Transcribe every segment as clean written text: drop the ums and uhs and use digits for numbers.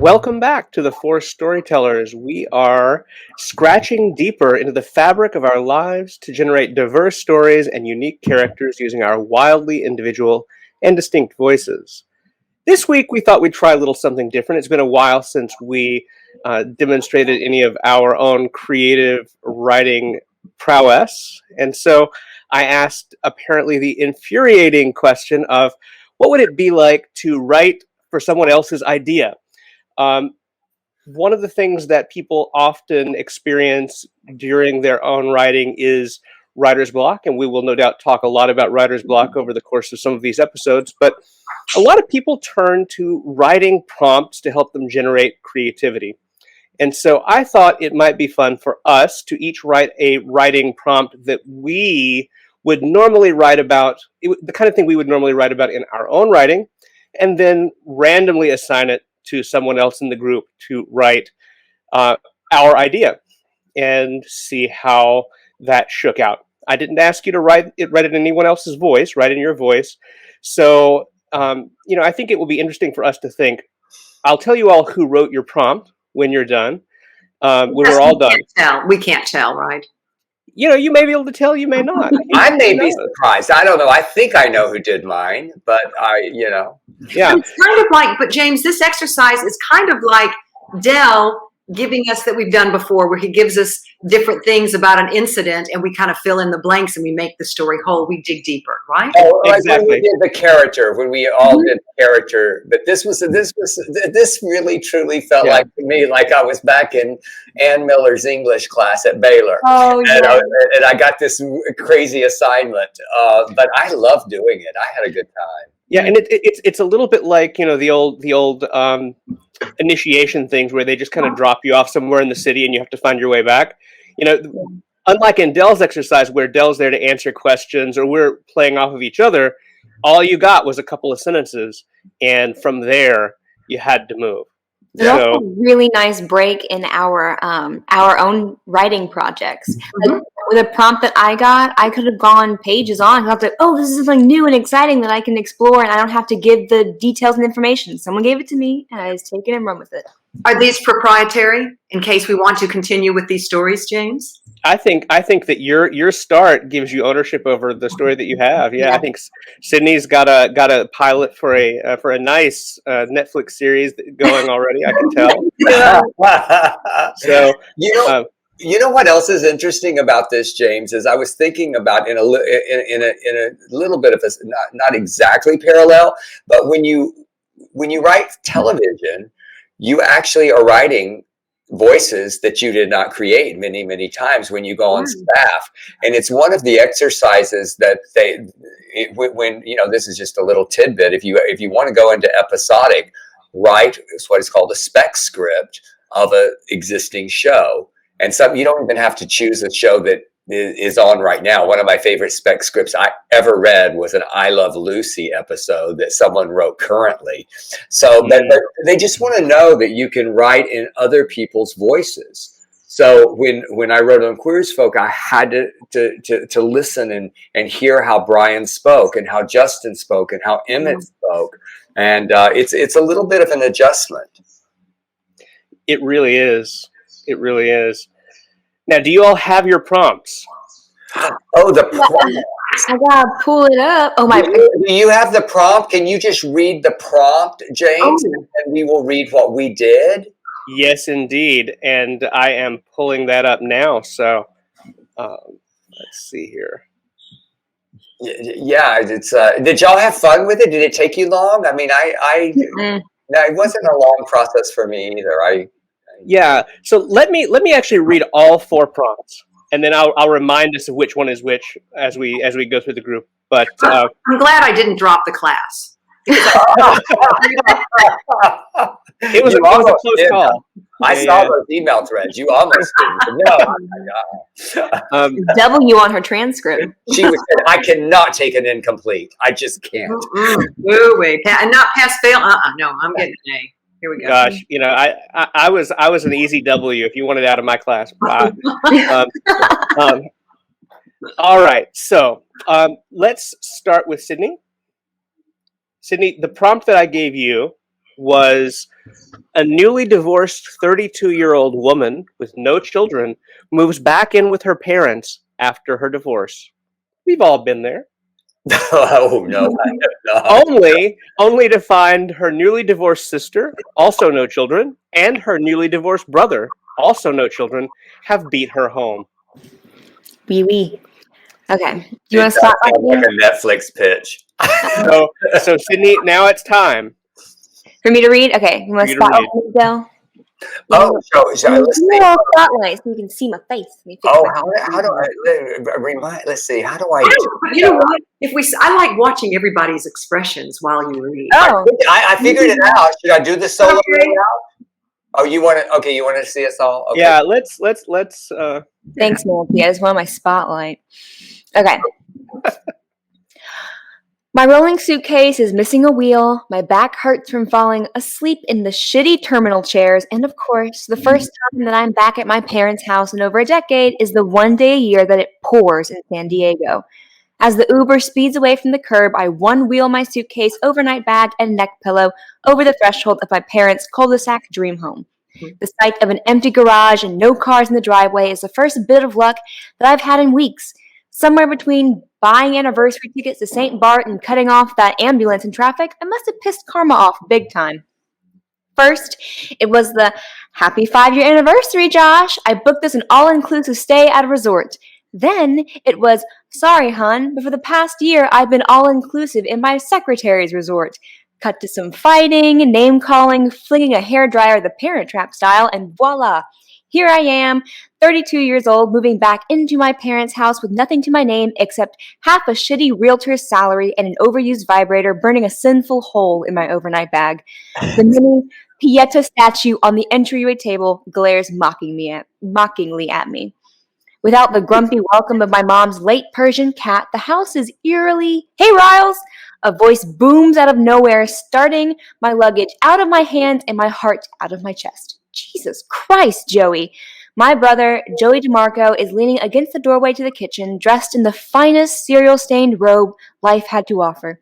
Welcome back to the Four Storytellers. We are scratching deeper into the fabric of our lives to generate diverse stories and unique characters using our wildly individual and distinct voices. This week, we thought we'd try a little something different. It's been a while since we demonstrated any of our own creative writing prowess. And so I asked apparently the infuriating question of what would it be like to write for someone else's idea? Um, One of the things that people often experience during their own writing is writer's block, and we will no doubt talk a lot about writer's block over the course of some of these episodes. But a lot of people turn to writing prompts to help them generate creativity. And so I thought it might be fun for us to each write a writing prompt that we would normally write about, the kind of thing we would normally write about in our own writing, and then randomly assign it to someone else in the group to write uh, our idea and see how that shook out. I didn't ask you to write it in anyone else's voice, write in your voice. So, I think it will be interesting for us to think. I'll tell you all who wrote your prompt when you're done, when we're all done. We can't tell, right? You may be able to tell, you may not. I may be surprised. I don't know. I think I know who did mine, but Yeah. It's kind of like, but James, this exercise is kind of like Dell giving us that we've done before, where he gives us different things about an incident and we kind of fill in the blanks and we make the story whole. We dig deeper, right? Oh, like Exactly. when we did the character, when we all did the character. But this really truly felt like to me like I was back in Ann Miller's English class at Baylor. Oh, yeah. And I got this crazy assignment. But I loved doing it. I had a good time. Yeah, and it's a little bit like the old initiation things where they just kind of drop you off somewhere in the city and you have to find your way back. Unlike in Dell's exercise where Dell's there to answer questions or we're playing off of each other, all you got was a couple of sentences, and from there you had to move. There's also a really nice break in our own writing projects. Like, with a prompt that I got, I could have gone pages on. I thought, oh, this is something new and exciting that I can explore, and I don't have to give the details and information. Someone gave it to me, and I just take it and run with it. Are these proprietary in case we want to continue with these stories, James? I think that your start gives you ownership over the story that you have. Yeah. I think Sydney's got a pilot for a nice Netflix series going already. I can tell. So you know what else is interesting about this, James, is I was thinking about in a little bit of a not exactly parallel, but when you write television, you actually are writing voices that you did not create many times when you go on staff. And it's one of the exercises that when this is just a little tidbit. If you want to go into episodic, write what is called a spec script of an existing show. And you don't even have to choose a show that is on right now. One of my favorite spec scripts I ever read was an I Love Lucy episode that someone wrote currently. So but they just want to know that you can write in other people's voices. So when I wrote on Queer as Folk, I had to listen and hear how Brian spoke and how Justin spoke and how Emmett spoke. And it's a little bit of an adjustment. It really is. It really is. Now, do you all have your prompts? Oh, the prompt. I gotta pull it up. Oh my! Do you have the prompt? Can you just read the prompt, James, and we will read what we did? Yes, indeed. And I am pulling that up now. So let's see here. Yeah, it's. Did y'all have fun with it? Did it take you long? I mean, no, it wasn't a long process for me either. Yeah. So let me actually read all four prompts, and then I'll remind us of which one is which as we go through the group. But I'm glad I didn't drop the class. it was a close call. I saw those email threads. You almost didn't. No. W on her transcript. She was saying, I cannot take an incomplete. I just can't. No way. And not pass fail. No, I'm getting an A. Here we go. Gosh, I was an easy W if you wanted out of my class. All right, so let's start with Sydney. Sydney, the prompt that I gave you was a newly divorced 32-year-old woman with no children moves back in with her parents after her divorce. We've all been there. Oh no, I have not. Only to find her newly divorced sister, also no children, and her newly divorced brother, also no children, have beat her home. Wee wee. Okay. Do you It want to does stop sound like a Netflix pitch. So Sydney, now it's time for me to read? Okay. You want for to you to stop read. with me, Del? Oh, so Let's let's see. spotlight so you can see my face. Let me fix Oh, my how do I remind? Let's see. How do I? You know what? I like watching everybody's expressions while you read. Oh. I figured it out. Should I do the solo Okay. now? Oh, you want to? Okay, you want to see us all? Okay. Yeah, let's. Thanks, Nancy. I just want my spotlight. Okay. My rolling suitcase is missing a wheel, my back hurts from falling asleep in the shitty terminal chairs, and of course, the first time that I'm back at my parents' house in over a decade is the one day a year that it pours in San Diego. As the Uber speeds away from the curb, I one-wheel my suitcase, overnight bag, and neck pillow over the threshold of my parents' cul-de-sac dream home. The sight of an empty garage and no cars in the driveway is the first bit of luck that I've had in weeks. Somewhere between buying anniversary tickets to St. Bart and cutting off that ambulance in traffic, I must have pissed karma off big time. First, it was the happy 5-year anniversary, Josh. I booked this an all-inclusive stay at a resort. Then it was, sorry, hon, but for the past year, I've been all-inclusive in my secretary's resort. Cut to some fighting, name-calling, flinging a hairdryer the Parent Trap style, and voila! Here I am, 32 years old, moving back into my parents' house with nothing to my name except half a shitty realtor's salary and an overused vibrator burning a sinful hole in my overnight bag. The mini Pieta statue on the entryway table glares mockingly at me. Without the grumpy welcome of my mom's late Persian cat, the house is eerily, "Hey, Riles!" A voice booms out of nowhere, starting my luggage out of my hands and my heart out of my chest. Jesus Christ, Joey! My brother, Joey DeMarco, is leaning against the doorway to the kitchen, dressed in the finest cereal-stained robe life had to offer.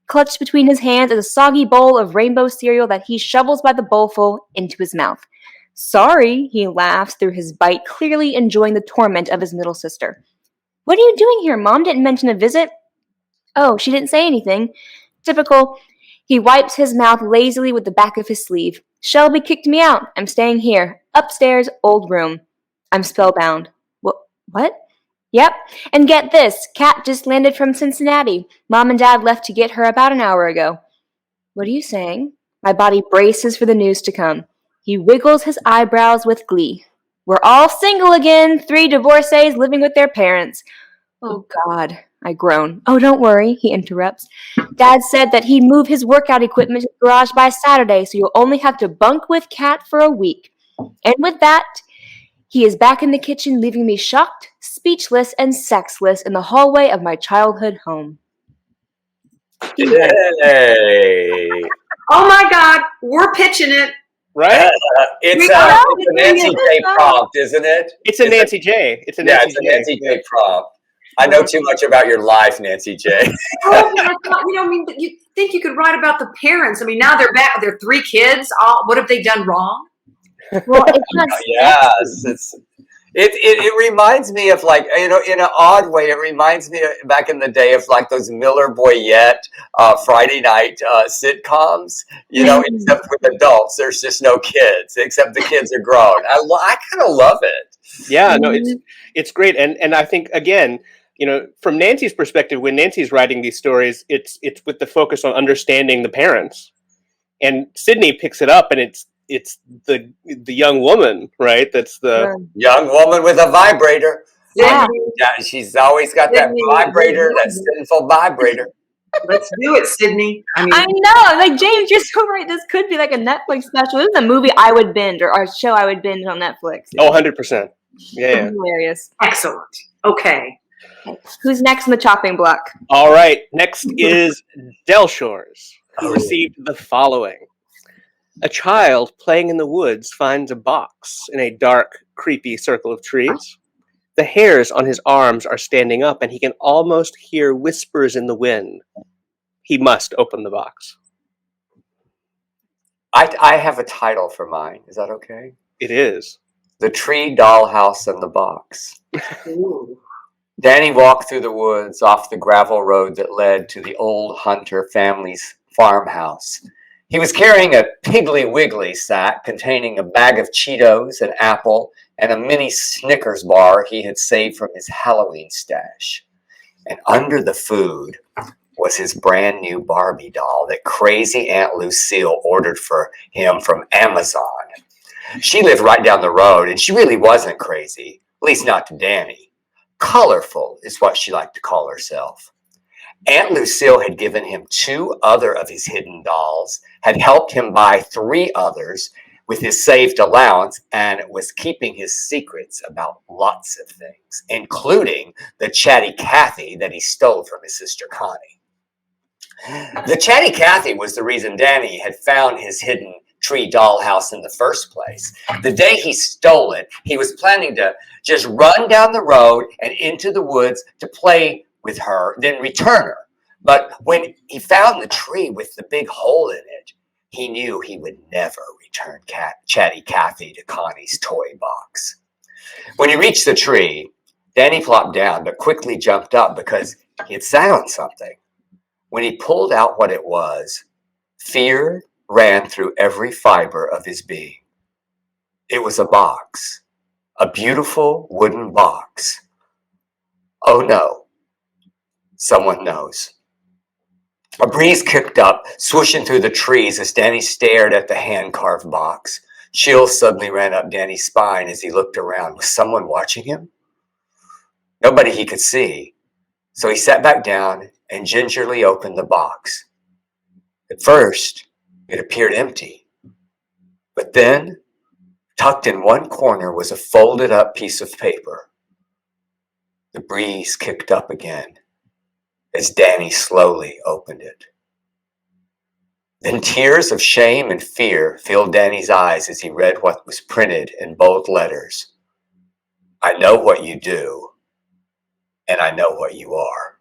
Clutched between his hands is a soggy bowl of rainbow cereal that he shovels by the bowlful into his mouth. Sorry, he laughs through his bite, clearly enjoying the torment of his middle sister. What are you doing here? Mom didn't mention a visit. Oh, she didn't say anything. Typical. He wipes his mouth lazily with the back of his sleeve. Shelby kicked me out. I'm staying here. Upstairs, old room. I'm spellbound. What? Yep. And get this. Kat just landed from Cincinnati. Mom and Dad left to get her about an hour ago. What are you saying? My body braces for the news to come. He wiggles his eyebrows with glee. We're all single again. 3 divorcees living with their parents. Oh, God, I groan. Oh, don't worry, he interrupts. Dad said that he'd move his workout equipment to the garage by Saturday, so you'll only have to bunk with Kat for a week. And with that, he is back in the kitchen, leaving me shocked, speechless, and sexless in the hallway of my childhood home. Hey. Oh my God, we're pitching it. Right? It's a Nancy J prompt, isn't it? It's a Nancy J. It's a Nancy J prompt. I know too much about your life, Nancy J. Oh, but I thought, I mean, you think you could write about the parents? I mean, now they're back with their 3 kids. What have they done wrong? Well, it's Yes, it reminds me of, like, in an odd way, it reminds me of back in the day of, like, those Miller Boyette Friday night sitcoms, except with adults. There's just no kids, except the kids are grown. I kind of love it. Yeah, no, it's great, and I think, again, from Nancy's perspective, when Nancy's writing these stories, it's with the focus on understanding the parents, and Sydney picks it up, and it's the young woman, right? That's the young woman with a vibrator. Yeah. She's always got that vibrator, that sinful vibrator. Let's do it, Sydney. I know, like, James, you're so right. This could be like a Netflix special. This is a movie I would binge, or a show I would binge on Netflix. Oh, 100%. Yeah. Hilarious. Excellent. Okay. Who's next on the chopping block? All right. Next is Del Shores, who received the following. A child playing in the woods finds a box in a dark, creepy circle of trees. The hairs on his arms are standing up, and he can almost hear whispers in the wind. He must open the box. I have a title for mine. Is that okay? It is. The Tree, Dollhouse, and the Box. Ooh. Danny walked through the woods off the gravel road that led to the old Hunter family's farmhouse. He was carrying a Piggly Wiggly sack containing a bag of Cheetos, an apple, and a mini Snickers bar he had saved from his Halloween stash. And under the food was his brand new Barbie doll that crazy Aunt Lucille ordered for him from Amazon. She lived right down the road, and she really wasn't crazy, at least not to Danny. Colorful is what she liked to call herself. Aunt Lucille had given him 2 other of his hidden dolls, had helped him buy 3 others with his saved allowance, and was keeping his secrets about lots of things, including the Chatty Cathy that he stole from his sister Connie. The Chatty Cathy was the reason Danny had found his hidden tree dollhouse in the first place. The day he stole it, he was planning to just run down the road and into the woods to play with her, then return her. But when he found the tree with the big hole in it, he knew he would never return Chatty Cathy to Connie's toy box. When he reached the tree, Danny plopped down but quickly jumped up because he had sat on something. When he pulled out what it was, fear ran through every fiber of his being. It was a box, a beautiful wooden box. Oh no, someone knows. A breeze kicked up, swooshing through the trees as Danny stared at the hand-carved box. Chills suddenly ran up Danny's spine as he looked around. Was someone watching him? Nobody he could see. So he sat back down and gingerly opened the box. At first, it appeared empty. But then, tucked in one corner was a folded up piece of paper. The breeze kicked up again as Danny slowly opened it. Then tears of shame and fear filled Danny's eyes as he read what was printed in bold letters. I know what you do, and I know what you are.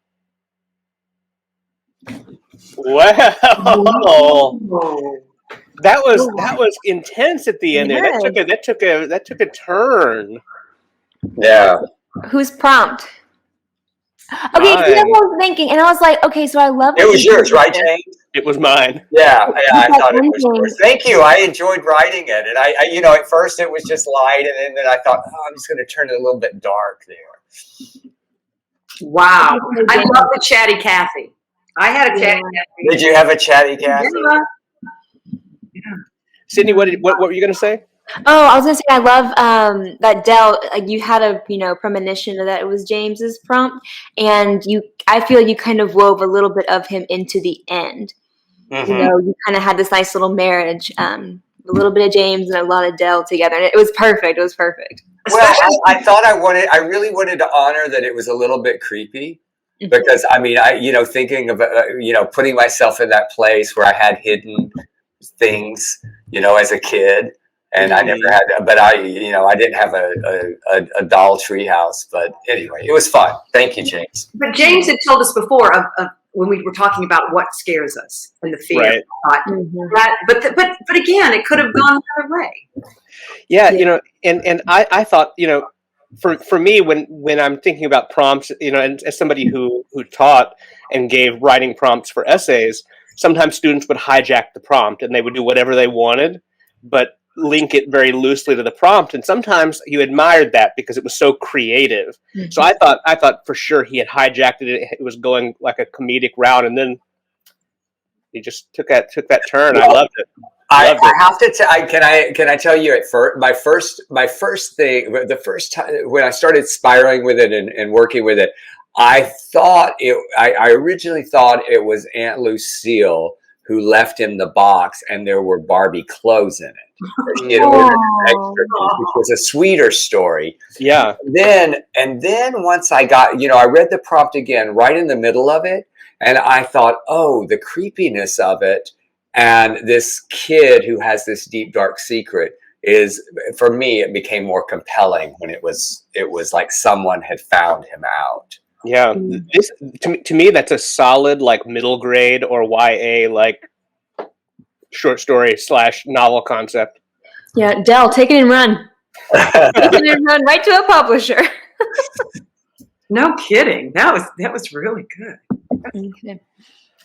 Wow. Oh. That was intense at the end there. That took a turn. Yeah. Whose prompt? Okay, see, that's what I was thinking, and I was like, okay, so I love It was yours, right, James? It was mine. Yeah, I thought it was yours. Thank you. I enjoyed writing it. And I at first it was just light, and then I thought, I'm just going to turn it a little bit dark there. Wow. I love the Chatty Cathy. I had a Chatty Cathy. Did you have a Chatty Cathy? Yeah. Sydney, what were you going to say? Oh, I was gonna say I love that Dell. Like you had a premonition that it was James's prompt, and I feel you kind of wove a little bit of him into the end. Mm-hmm. You kind of had this nice little marriage, a little bit of James and a lot of Dell together, and it was perfect. It was perfect. Well, I thought I really wanted to honor that it was a little bit creepy, because I mean, thinking of putting myself in that place where I had hidden things, as a kid. And I never had, but I didn't have a doll tree house. But anyway, it was fun. Thank you, James. But James had told us before of when we were talking about what scares us and the fear. Right. But again, it could have gone the other way. Yeah, and I thought, for me, when I'm thinking about prompts, and as somebody who taught and gave writing prompts for essays, sometimes students would hijack the prompt and they would do whatever they wanted, but link it very loosely to the prompt, and sometimes you admired that because it was so creative. Mm-hmm. So I thought for sure he had hijacked it. It was going like a comedic route, and then he just took that turn. Well, I loved it. I have to. Can I tell you at first? My first thing, the first time when I started spiraling with it and working with it, I originally thought it was Aunt Lucille who left him the box, and there were Barbie clothes in it. She had ordered extra, which was a sweeter story. Yeah. Then once I got, I read the prompt again right in the middle of it, and I thought, oh, the creepiness of it, and this kid who has this deep, dark secret is, for me, it became more compelling when it was like someone had found him out. Yeah, this to me that's a solid like middle grade or YA like short story / novel concept. Yeah, Dell, take it and run. Take it and run right to a publisher. No kidding. That was really good. Okay.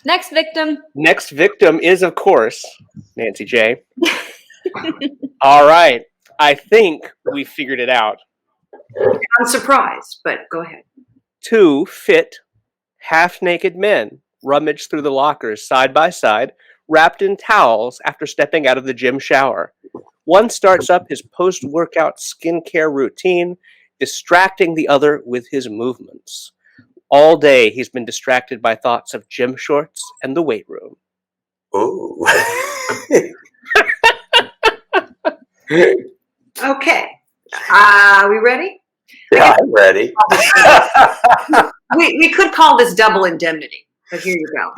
Next victim. Next victim is, of course, Nancy J. All right. I think we figured it out. I'm surprised, but go ahead. 2 fit, half-naked men rummage through the lockers side by side, wrapped in towels after stepping out of the gym shower. One starts up his post-workout skincare routine, distracting the other with his movements. All day, he's been distracted by thoughts of gym shorts and the weight room. Ooh. Okay. Are we ready? Yeah, I'm ready. We could call this double indemnity, but here you go.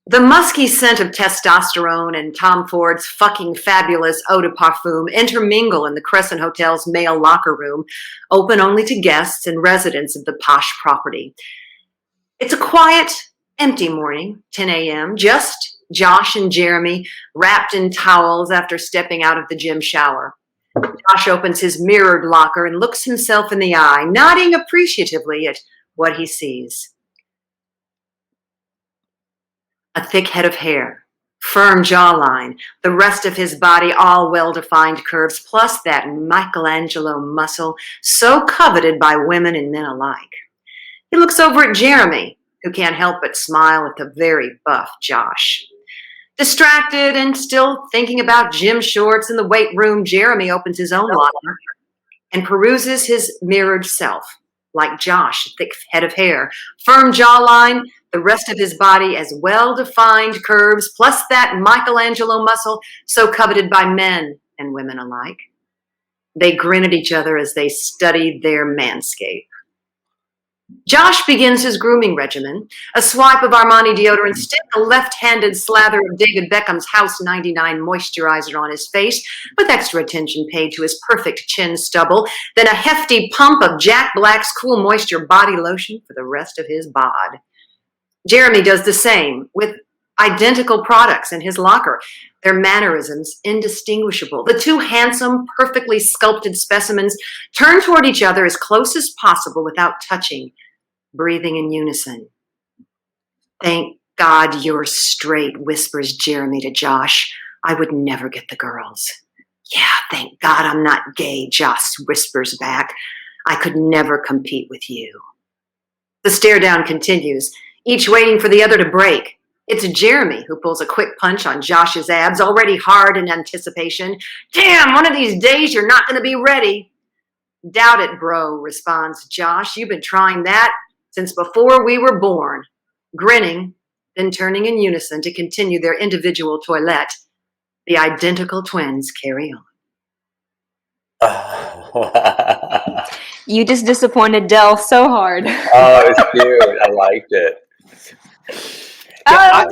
The musky scent of testosterone and Tom Ford's fucking fabulous eau de parfum intermingle in the Crescent Hotel's male locker room, open only to guests and residents of the posh property. It's a quiet, empty morning, 10 a.m., just Josh and Jeremy wrapped in towels after stepping out of the gym shower. Josh opens his mirrored locker and looks himself in the eye, nodding appreciatively at what he sees. A thick head of hair, firm jawline, the rest of his body all well-defined curves, plus that Michelangelo muscle so coveted by women and men alike. He looks over at Jeremy, who can't help but smile at the very buff Josh. Distracted and still thinking about gym shorts in the weight room, Jeremy opens his own locker and peruses his mirrored self. Like Josh, a thick head of hair, firm jawline, the rest of his body as well-defined curves, plus that Michelangelo muscle so coveted by men and women alike. They grin at each other as they study their manscape. Josh begins his grooming regimen, a swipe of Armani deodorant stick, a left-handed slather of David Beckham's House 99 moisturizer on his face, with extra attention paid to his perfect chin stubble, then a hefty pump of Jack Black's Cool Moisture body lotion for the rest of his bod. Jeremy does the same, with identical products in his locker, their mannerisms indistinguishable. The two handsome, perfectly sculpted specimens turn toward each other as close as possible without touching, breathing in unison. "Thank God you're straight," whispers Jeremy to Josh. "I would never get the girls." "Yeah, thank God I'm not gay," Josh whispers back. "I could never compete with you." The stare down continues, each waiting for the other to break. It's Jeremy who pulls a quick punch on Josh's abs, already hard in anticipation. "Damn, one of these days you're not going to be ready." "Doubt it, bro," responds Josh. "You've been trying that since before we were born." Grinning, then turning in unison to continue their individual toilette, the identical twins carry on. You just disappointed Dell so hard. Oh, it's cute. I liked it. Yeah,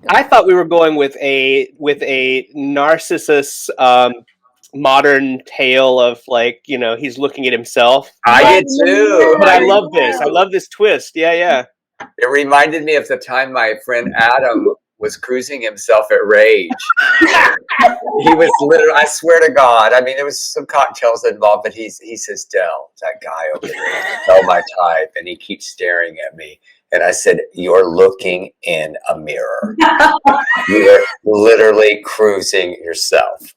I thought we were going with a Narcissus modern tale of, like, you know, he's looking at himself. I did too. But I love this. I love this twist. Yeah. It reminded me of the time my friend Adam was cruising himself at Rage. He was literally, I swear to God, I mean, there was some cocktails involved, but he says, "Dell, that guy over there, Dell my type," and he keeps staring at me. And I said, "You're looking in a mirror. You're literally cruising yourself."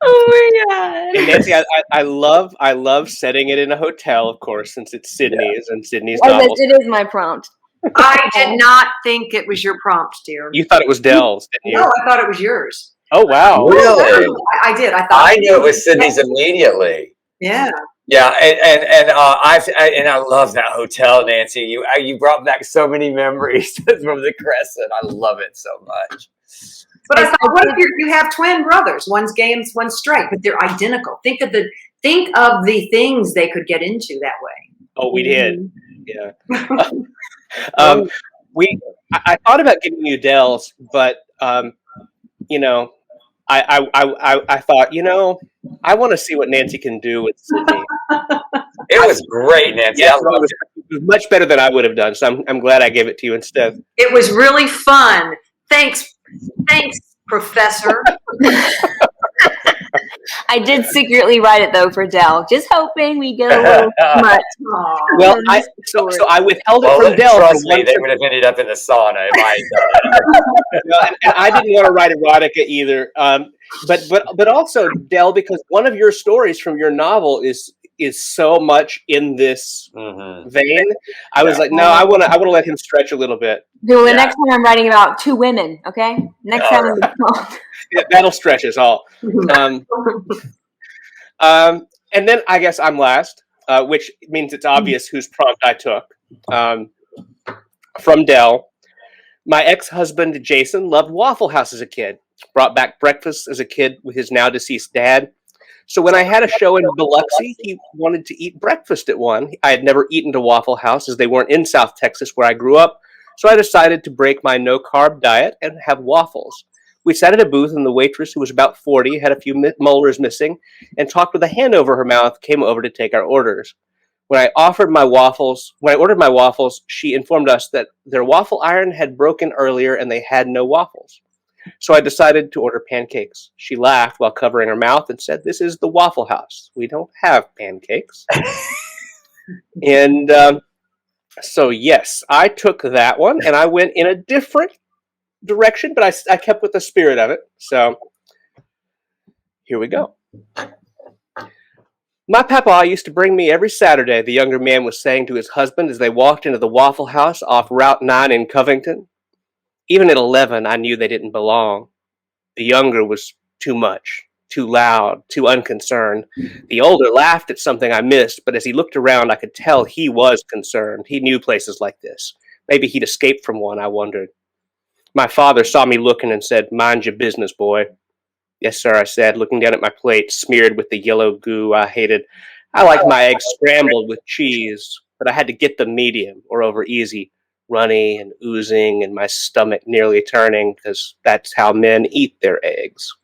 Oh my God. And Nancy, I love setting it in a hotel, of course, since it's Sydney's and Sydney's Oh, novels. it is my prompt. I did not think it was your prompt, dear. You thought it was Dell's, didn't you? No, I thought it was yours. Oh, wow. Really? I did. I knew it was Sydney's immediately. Yeah. Yeah, and I love that hotel, Nancy. You brought back so many memories from the Crescent. I love it so much. But I thought, what if you have twin brothers? One's gay and one's straight, but they're identical. Think of the things they could get into that way. Oh, we did. Yeah. I thought about giving you Dell's, but you know, I thought, you know, I want to see what Nancy can do with Sydney. It was great, Nancy. Yeah, I loved it. was much better than I would have done, so I'm glad I gave it to you instead. It was really fun. Thanks, Professor. I did secretly write it though for Dell, just hoping we get a little much. Well, so I withheld it from Dell. Trust me, they would have ended up in the sauna if I and I didn't want to write erotica either. But also Dell, because one of your stories from your novel is so much in this vein. I was like, no, I want to let him stretch a little bit. The next time I'm writing about two women, okay? Next time. Yeah, that'll stretch us all. And then I guess I'm last, which means it's obvious whose prompt I took. From Dell. My ex-husband, Jason, loved Waffle House as a kid. Brought back breakfast as a kid with his now-deceased dad. So when I had a show in Biloxi, he wanted to eat breakfast at one. I had never eaten to Waffle House as they weren't in South Texas where I grew up. So I decided to break my no-carb diet and have waffles. We sat at a booth, and the waitress, who was about 40, had a few molars missing, and talked with a hand over her mouth, came over to take our orders. When I ordered my waffles, she informed us that their waffle iron had broken earlier and they had no waffles. So I decided to order pancakes. She laughed while covering her mouth and said, "This is the Waffle House. We don't have pancakes." And so, yes, I took that one, and I went in a different direction, but I kept with the spirit of it. So here we go. My papa used to bring me every Saturday, the younger man was saying to his husband as they walked into the Waffle House off Route 9 in Covington. Even at 11, I knew they didn't belong. The younger was too much, too loud, too unconcerned. The older laughed at something I missed, but as he looked around, I could tell he was concerned. He knew places like this. Maybe he'd escaped from one, I wondered. My father saw me looking and said, "Mind your business, boy." "Yes, sir," I said, looking down at my plate, smeared with the yellow goo I hated. I liked my eggs scrambled with cheese, but I had to get them medium or over easy, runny and oozing, and my stomach nearly turning, because that's how men eat their eggs.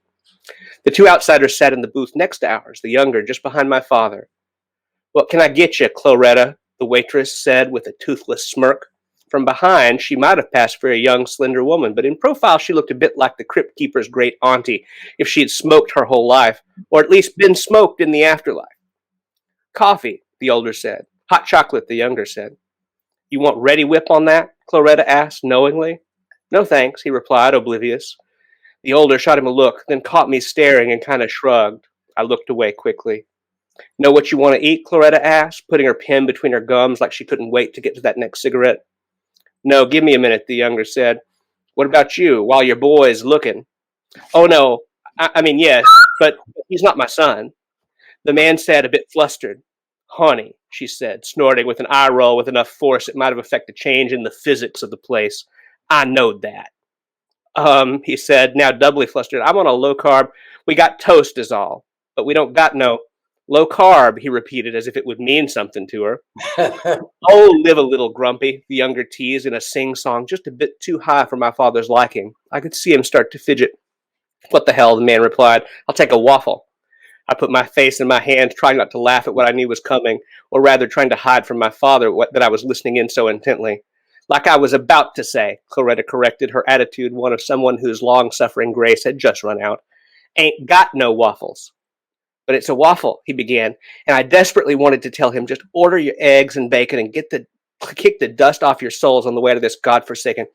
The two outsiders sat in the booth next to ours, the younger just behind my father. "What can I get you, Cloretta?" the waitress said with a toothless smirk. From behind, she might have passed for a young, slender woman, but in profile she looked a bit like the crypt keeper's great auntie if she had smoked her whole life, or at least been smoked in the afterlife. "Coffee," the older said. "Hot chocolate," the younger said. "You want Ready Whip on that?" Cloretta asked knowingly. "No thanks," he replied, oblivious. The older shot him a look, then caught me staring and kind of shrugged. I looked away quickly. "Know what you want to eat?" Cloretta asked, putting her pen between her gums like she couldn't wait to get to that next cigarette. "No, give me a minute," the younger said. "What about you, while your boy's looking?" "Oh, no, I mean, yes, but he's not my son." The man said, a bit flustered. "Honey," she said, snorting with an eye roll with enough force it might have affected change in the physics of the place. "I knowed that." He said, now doubly flustered. "I'm on a low carb. We got toast is all, but we don't got no..." "Low carb," he repeated as if it would mean something to her. "Oh, live a little, Grumpy," the younger teased in a sing-song just a bit too high for my father's liking. I could see him start to fidget. "What the hell," the man replied. "I'll take a waffle." I put my face in my hands, trying not to laugh at what I knew was coming, or rather trying to hide from my father that I was listening in so intently. "Like I was about to say," Cloretta corrected, her attitude one of someone whose long-suffering grace had just run out. "Ain't got no waffles." "But it's a waffle," he began, and I desperately wanted to tell him, just order your eggs and bacon and kick the dust off your souls on the way to this godforsaken...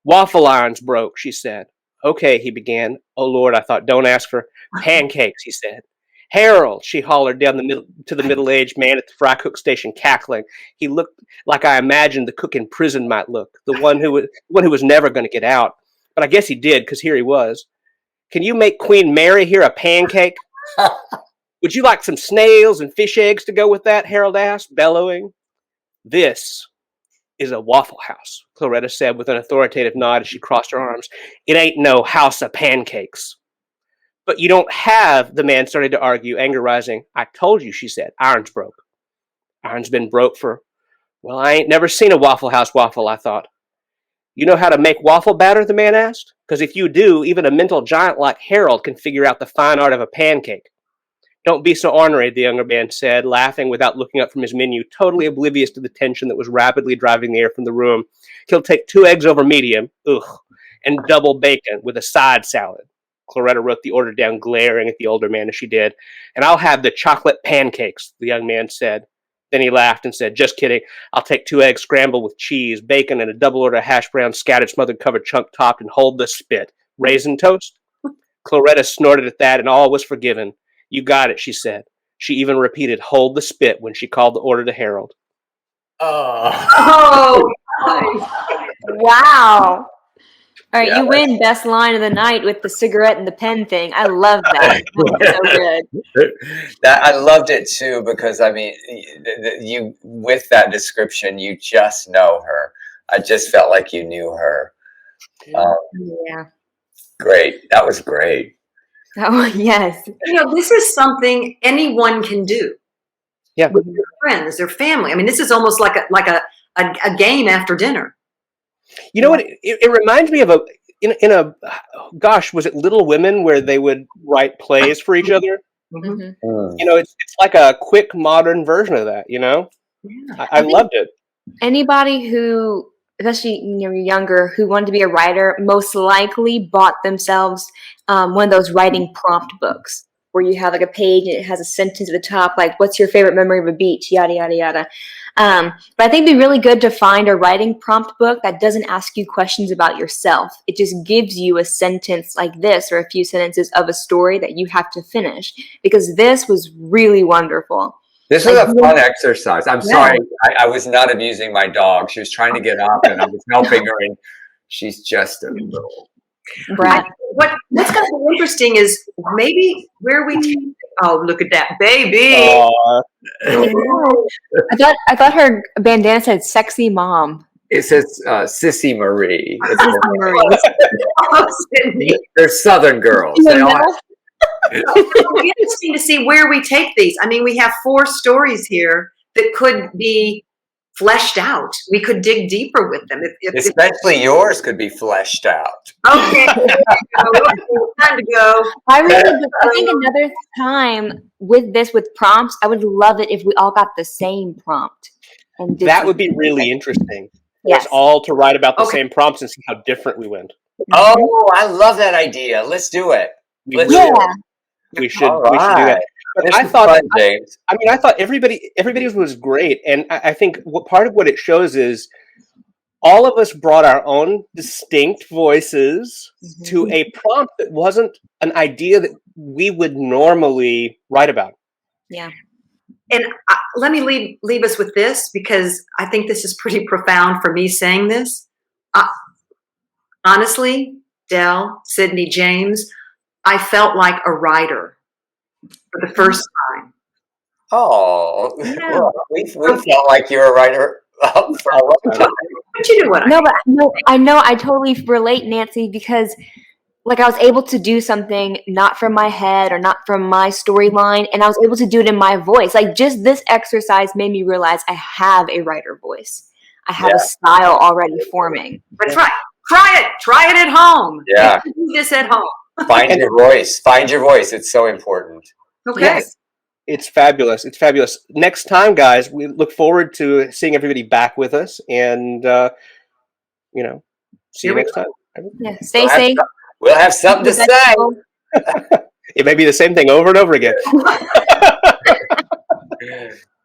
"Waffle iron's broke," she said. "Okay," he began. "Oh, Lord," I thought, "don't ask for..." "Pancakes," he said. "Harold," she hollered down to the middle-aged man at the fry cook station, cackling. He looked like I imagined the cook in prison might look, the one who was never going to get out. But I guess he did, because here he was. "Can you make Queen Mary here a pancake?" "Would you like some snails and fish eggs to go with that?" Harold asked, bellowing. "This is a Waffle House," Cloretta said with an authoritative nod as she crossed her arms. "It ain't no house of pancakes." "But you don't have..." the man started to argue, anger rising. "I told you," she said. "Iron's broke." "Iron's been broke for..." "Well, I ain't never seen a Waffle House waffle," I thought. "You know how to make waffle batter?" the man asked. "Because if you do, even a mental giant like Harold can figure out the fine art of a pancake." Don't be so ornery, the younger man said, laughing without looking up from his menu, totally oblivious to the tension that was rapidly driving the air from the room. He'll take 2 eggs over medium, and double bacon with a side salad. Claretta wrote the order down, glaring at the older man as she did. And I'll have the chocolate pancakes, the young man said. Then he laughed and said, just kidding. I'll take 2 eggs scrambled with cheese, bacon, and a double order hash brown, scattered, smothered, covered, chunk topped, and hold the spit. Raisin toast? Claretta snorted at that, and all was forgiven. You got it, she said. She even repeated, hold the spit, when she called the order to Harold. Oh, Wow. All right, Yeah, you win best line of the night with the cigarette and the pen thing. I love that. That was so good. I loved it too, because I mean, you with that description, you just know her. I just felt like you knew her. Yeah. Great. That was great. Oh, yes. This is something anyone can do. Yeah. With their friends, their family. I mean, this is almost like a game after dinner. You know what? It reminds me of gosh, was it Little Women, where they would write plays for each other? Mm-hmm. It's like a quick modern version of that. Yeah. I loved it. Anybody who, especially younger, who wanted to be a writer, most likely bought themselves one of those writing prompt books where you have like a page and it has a sentence at the top, like, what's your favorite memory of a beach, yada, yada, yada. But I think it'd be really good to find a writing prompt book that doesn't ask you questions about yourself. It just gives you a sentence like this or a few sentences of a story that you have to finish, because this was really wonderful. This was a fun exercise. I'm sorry. I was not abusing my dog. She was trying to get up and I was helping her, and she's just a little brat. What's going to be interesting is maybe where we take it. Oh, look at that baby. I thought her bandana said sexy mom. It says Sissy Marie. Sydney. They're Southern girls. They all have, It'll be interesting to see where we take these. I mean, we have 4 stories here that could be fleshed out. We could dig deeper with them. especially yours could be fleshed out. Okay, time to go. I think another time with prompts, I would love it if we all got the same prompt. And That would be really interesting. Yes. For us all to write about the same prompts and see how different we went. Oh, I love that idea. Let's do it. We should do that. But I thought everybody was great, and I think part of what it shows is all of us brought our own distinct voices to a prompt that wasn't an idea that we would normally write about. Yeah. And let me leave us with this, because I think this is pretty profound for me saying this. Honestly, Del, Sydney, James, I felt like a writer for the first time. Oh, Yeah. well, we felt like you were a writer for a long time. But you know what? I know. I totally relate, Nancy, because like I was able to do something not from my head or not from my storyline, and I was able to do it in my voice. Like, just this exercise made me realize I have a writer voice. I have a style already forming. That's right. Try it at home. Yeah. Do this at home. Find your voice. Find your voice. It's so important. Okay. Yes. It's fabulous. It's fabulous. Next time, guys, we look forward to seeing everybody back with us, and see you next time. Yeah. Stay safe. We'll have something to say. It may be the same thing over and over again.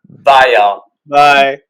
Bye, y'all. Bye.